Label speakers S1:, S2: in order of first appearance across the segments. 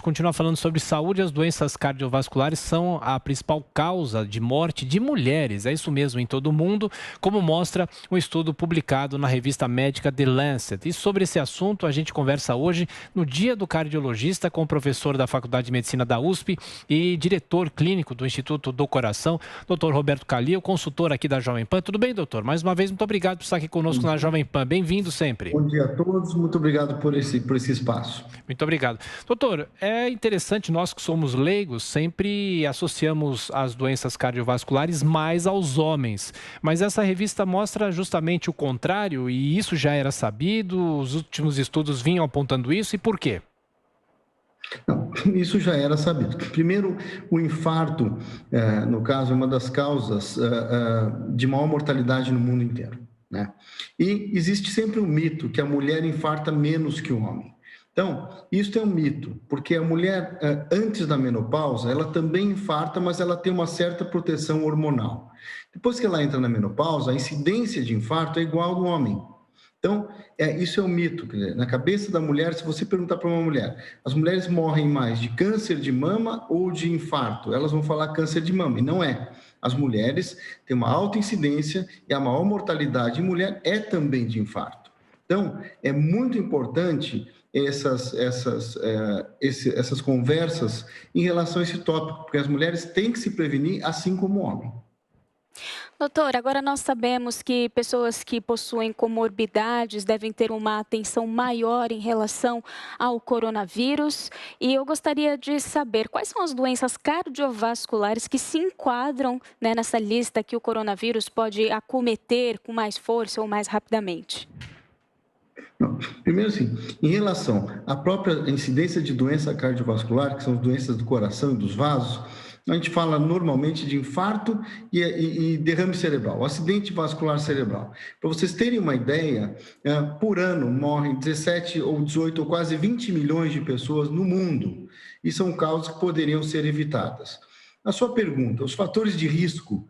S1: Continuar falando sobre saúde, as doenças cardiovasculares são a principal causa de morte de mulheres. É isso mesmo em todo o mundo, como mostra um estudo publicado na revista médica The Lancet. E sobre esse assunto, a gente conversa hoje, no Dia do Cardiologista, com o professor da Faculdade de Medicina da USP e diretor clínico do Instituto do Coração, Dr. Roberto Calil, consultor aqui da Jovem Pan. Tudo bem, doutor? Mais uma vez, muito obrigado por estar aqui conosco na Jovem Pan. Bem-vindo sempre.
S2: Bom dia a todos, muito obrigado por esse espaço.
S1: Muito obrigado. Doutor, é interessante, nós que somos leigos, sempre associamos as doenças cardiovasculares mais aos homens. Mas essa revista mostra justamente o contrário, e isso já era sabido, os últimos estudos vinham apontando isso, e por quê?
S2: Não, isso já era sabido. Primeiro, o infarto, no caso, é uma das causas de maior mortalidade no mundo inteiro, né? E existe sempre um mito que a mulher infarta menos que o homem. Então, isso é um mito, porque a mulher, antes da menopausa, ela também infarta, mas ela tem uma certa proteção hormonal. Depois que ela entra na menopausa, a incidência de infarto é igual ao do homem. Então, isso é um mito. Quer dizer, na cabeça da mulher, se você perguntar para uma mulher, as mulheres morrem mais de câncer de mama ou de infarto? Elas vão falar câncer de mama, e não é. As mulheres têm uma alta incidência e a maior mortalidade em mulher é também de infarto. Então, é muito importante essas conversas em relação a esse tópico, porque as mulheres têm que se prevenir assim como o homem.
S3: Doutor, agora nós sabemos que pessoas que possuem comorbidades devem ter uma atenção maior em relação ao coronavírus. E eu gostaria de saber quais são as doenças cardiovasculares que se enquadram, né, nessa lista que o coronavírus pode acometer com mais força ou mais rapidamente.
S2: Não, primeiro, assim, em relação à própria incidência de doença cardiovascular, que são as doenças do coração e dos vasos, a gente fala normalmente de infarto e derrame cerebral, acidente vascular cerebral. Para vocês terem uma ideia, por ano morrem 17 ou 18 ou quase 20 milhões de pessoas no mundo, e são causas que poderiam ser evitadas. A sua pergunta, os fatores de risco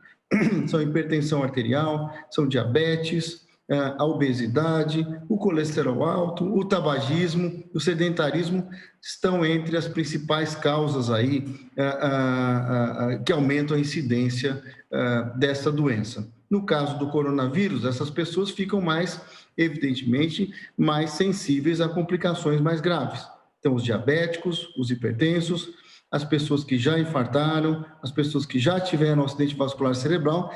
S2: são hipertensão arterial, são diabetes, a obesidade, o colesterol alto, o tabagismo, o sedentarismo estão entre as principais causas aí que aumentam a incidência dessa doença. No caso do coronavírus, essas pessoas ficam mais, evidentemente, mais sensíveis a complicações mais graves. Então, os diabéticos, os hipertensos, as pessoas que já infartaram, as pessoas que já tiveram acidente vascular cerebral,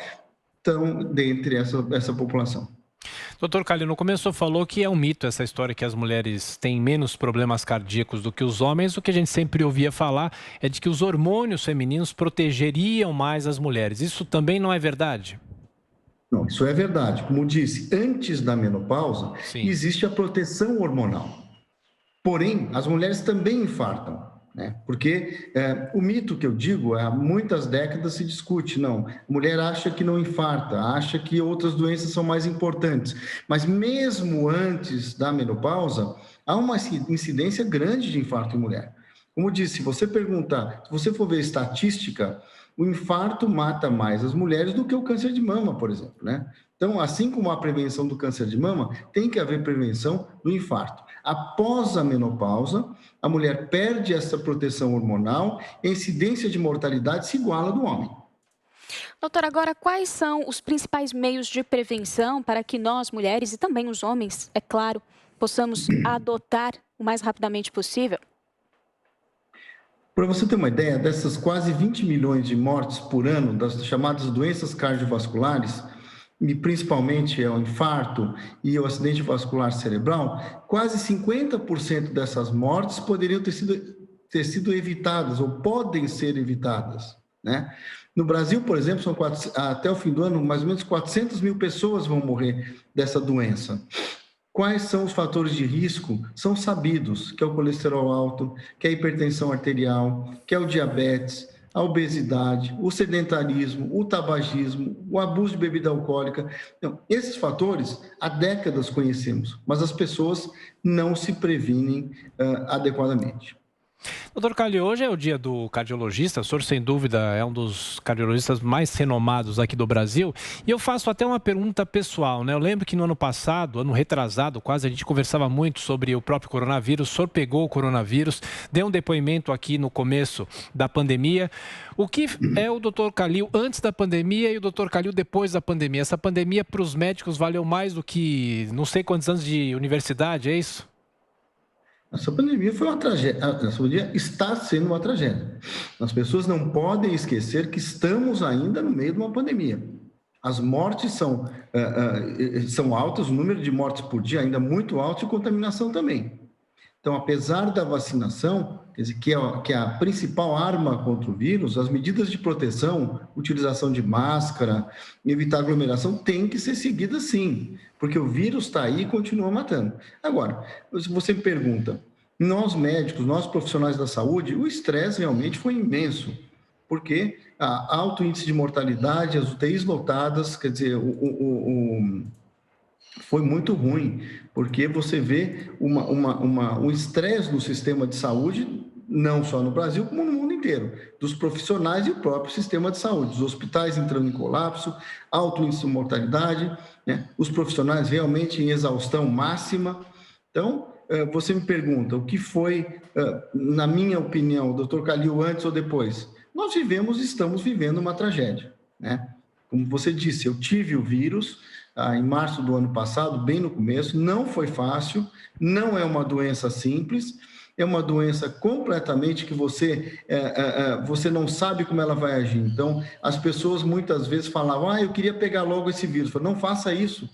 S2: estão dentre essa população.
S1: Doutor Calil, no começo o senhor falou que é um mito essa história que as mulheres têm menos problemas cardíacos do que os homens. O que a gente sempre ouvia falar é de que os hormônios femininos protegeriam mais as mulheres. Isso também não é verdade?
S2: Não, isso é verdade. Como disse, antes da menopausa,
S1: Sim.
S2: existe a proteção hormonal. Porém, as mulheres também infartam, né? Porque o mito que eu digo, há muitas décadas se discute, não, a mulher acha que não infarta, acha que outras doenças são mais importantes, mas mesmo antes da menopausa, há uma incidência grande de infarto em mulher. Como disse, se você perguntar, se você for ver estatística, o infarto mata mais as mulheres do que o câncer de mama, por exemplo, né? Então, assim como a prevenção do câncer de mama, tem que haver prevenção do infarto. Após a menopausa, a mulher perde essa proteção hormonal e a incidência de mortalidade se iguala do homem.
S3: Doutor, agora quais são os principais meios de prevenção para que nós, mulheres e também os homens, é claro, possamos adotar o mais rapidamente possível?
S2: Para você ter uma ideia, dessas quase 20 milhões de mortes por ano das chamadas doenças cardiovasculares, e principalmente o infarto e o acidente vascular cerebral, quase 50% dessas mortes poderiam ter sido evitadas ou podem ser evitadas, né? No Brasil, por exemplo, até o fim do ano, mais ou menos 400 mil pessoas vão morrer dessa doença. Quais são os fatores de risco? São sabidos, que é o colesterol alto, que é a hipertensão arterial, que é o diabetes, a obesidade, o sedentarismo, o tabagismo, o abuso de bebida alcoólica. Então, esses fatores há décadas conhecemos, mas as pessoas não se previnem adequadamente.
S1: Doutor Calil, hoje é o dia do cardiologista. O senhor, sem dúvida, é um dos cardiologistas mais renomados aqui do Brasil. E eu faço até uma pergunta pessoal, né? Eu lembro que no ano passado, ano retrasado quase, a gente conversava muito sobre o próprio coronavírus. O senhor pegou o coronavírus, deu um depoimento aqui no começo da pandemia. O que é o doutor Calil antes da pandemia e o doutor Calil depois da pandemia? Essa pandemia para os médicos valeu mais do que não sei quantos anos de universidade, é isso?
S2: Essa pandemia foi uma tragédia, essa pandemia está sendo uma tragédia. As pessoas não podem esquecer que estamos ainda no meio de uma pandemia. As mortes são altas, o número de mortes por dia ainda é muito alto e contaminação também. Então, apesar da vacinação, quer dizer, que é a principal arma contra o vírus, as medidas de proteção, utilização de máscara, evitar aglomeração, têm que ser seguidas sim, porque o vírus está aí e continua matando. Agora, se você me pergunta, nós médicos, nós profissionais da saúde, o estresse realmente foi imenso, porque há alto índice de mortalidade, as UTIs lotadas, quer dizer, foi muito ruim, porque você vê um estresse no sistema de saúde, não só no Brasil, como no mundo inteiro, dos profissionais e o próprio sistema de saúde, os hospitais entrando em colapso, alto índice de mortalidade, né? Os profissionais realmente em exaustão máxima. Então, você me pergunta, o que foi, na minha opinião, doutor Calil, antes ou depois? Nós estamos vivendo uma tragédia, né? Como você disse, eu tive o vírus, em março do ano passado, bem no começo, não foi fácil, não é uma doença simples, é uma doença completamente que você não sabe como ela vai agir. Então, as pessoas muitas vezes falavam, eu queria pegar logo esse vírus. Eu falei, não faça isso,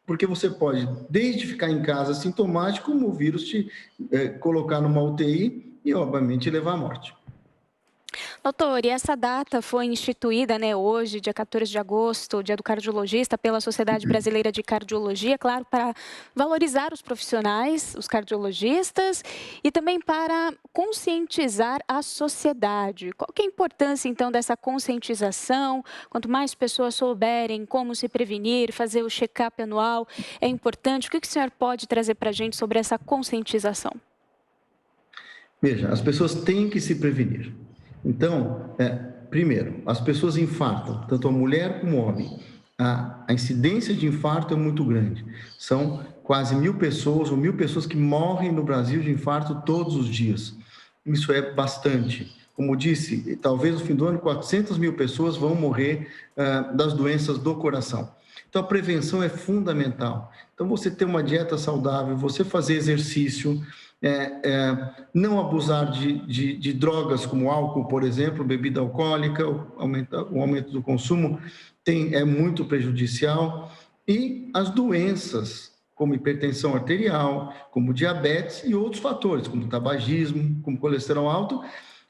S2: porque você pode, desde ficar em casa sintomático, como o vírus te colocar numa UTI e, obviamente, levar à morte.
S3: Doutor, e essa data foi instituída, né, hoje, dia 14 de agosto, dia do cardiologista, pela Sociedade Brasileira de Cardiologia, claro, para valorizar os profissionais, os cardiologistas, e também para conscientizar a sociedade. Qual que é a importância, então, dessa conscientização? Quanto mais pessoas souberem como se prevenir, fazer o check-up anual, é importante. O que o senhor pode trazer para a gente sobre essa conscientização?
S2: Veja, as pessoas têm que se prevenir. Então, primeiro, as pessoas infartam, tanto a mulher como o homem. A incidência de infarto é muito grande. São quase 1.000 pessoas ou 1.000 pessoas que morrem no Brasil de infarto todos os dias. Isso é bastante. Como disse, talvez no fim do ano 400.000 pessoas vão morrer das doenças do coração. Então, a prevenção é fundamental. Então, você ter uma dieta saudável, você fazer exercício, não abusar de drogas como álcool, por exemplo, bebida alcoólica, o aumento do consumo é muito prejudicial. E as doenças, como hipertensão arterial, como diabetes e outros fatores, como tabagismo, como colesterol alto,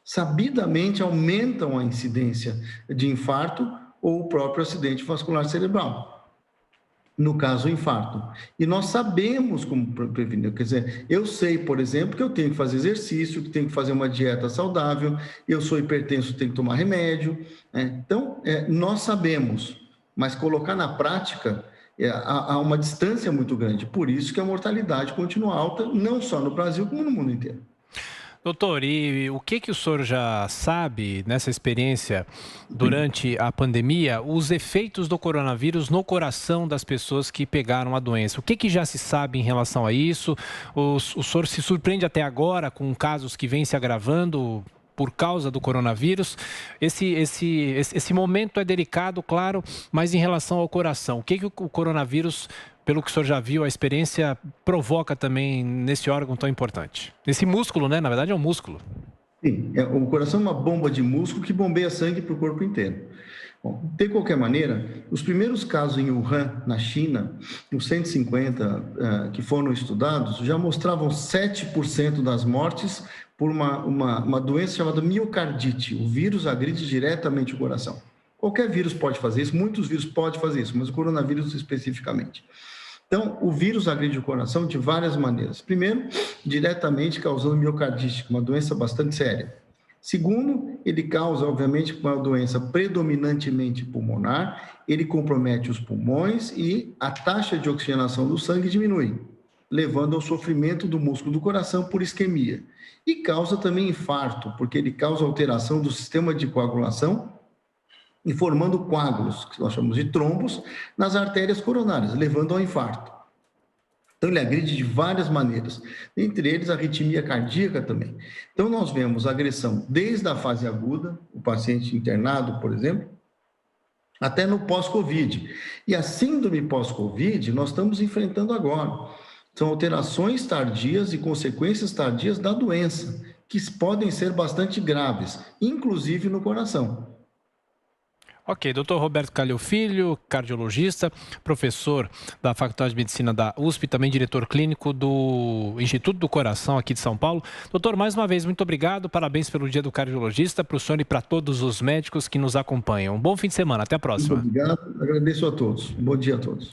S2: sabidamente aumentam a incidência de infarto ou o próprio acidente vascular cerebral. No caso, o infarto. E nós sabemos como prevenir. Quer dizer, eu sei, por exemplo, que eu tenho que fazer exercício, que tenho que fazer uma dieta saudável, eu sou hipertenso, tenho que tomar remédio, né? Então, nós sabemos, mas colocar na prática, há uma distância muito grande. Por isso que a mortalidade continua alta, não só no Brasil, como no mundo inteiro.
S1: Doutor, e o que o senhor já sabe nessa experiência durante a pandemia, os efeitos do coronavírus no coração das pessoas que pegaram a doença? O que já se sabe em relação a isso? O senhor se surpreende até agora com casos que vêm se agravando por causa do coronavírus? Esse momento é delicado, claro, mas em relação ao coração, o que o coronavírus, pelo que o senhor já viu, a experiência provoca também nesse órgão tão importante? Esse músculo, né? Na verdade é um músculo.
S2: Sim, o coração é uma bomba de músculo que bombeia sangue para o corpo inteiro. Bom, de qualquer maneira, os primeiros casos em Wuhan, na China, os 150 que foram estudados, já mostravam 7% das mortes por uma doença chamada miocardite. O vírus agride diretamente o coração. Qualquer vírus pode fazer isso, muitos vírus podem fazer isso, mas o coronavírus especificamente. Então, o vírus agride o coração de várias maneiras. Primeiro, diretamente causando miocardite, uma doença bastante séria. Segundo, ele causa, obviamente, uma doença predominantemente pulmonar, ele compromete os pulmões e a taxa de oxigenação do sangue diminui. levando ao sofrimento do músculo do coração por isquemia. E causa também infarto, porque ele causa alteração do sistema de coagulação e formando coágulos, que nós chamamos de trombos, nas artérias coronárias, levando ao infarto. Então, ele agride de várias maneiras, entre eles a arritmia cardíaca também. Então, nós vemos agressão desde a fase aguda, o paciente internado, por exemplo, até no pós-Covid. E a síndrome pós-Covid nós estamos enfrentando agora. São alterações tardias e consequências tardias da doença, que podem ser bastante graves, inclusive no coração.
S1: Ok, doutor Roberto Calil Filho, cardiologista, professor da Faculdade de Medicina da USP, também diretor clínico do Instituto do Coração aqui de São Paulo. Doutor, mais uma vez, muito obrigado, parabéns pelo Dia do Cardiologista, para o senhor e para todos os médicos que nos acompanham. Um bom fim de semana, até a próxima.
S2: Muito obrigado, agradeço a todos. Bom dia a todos.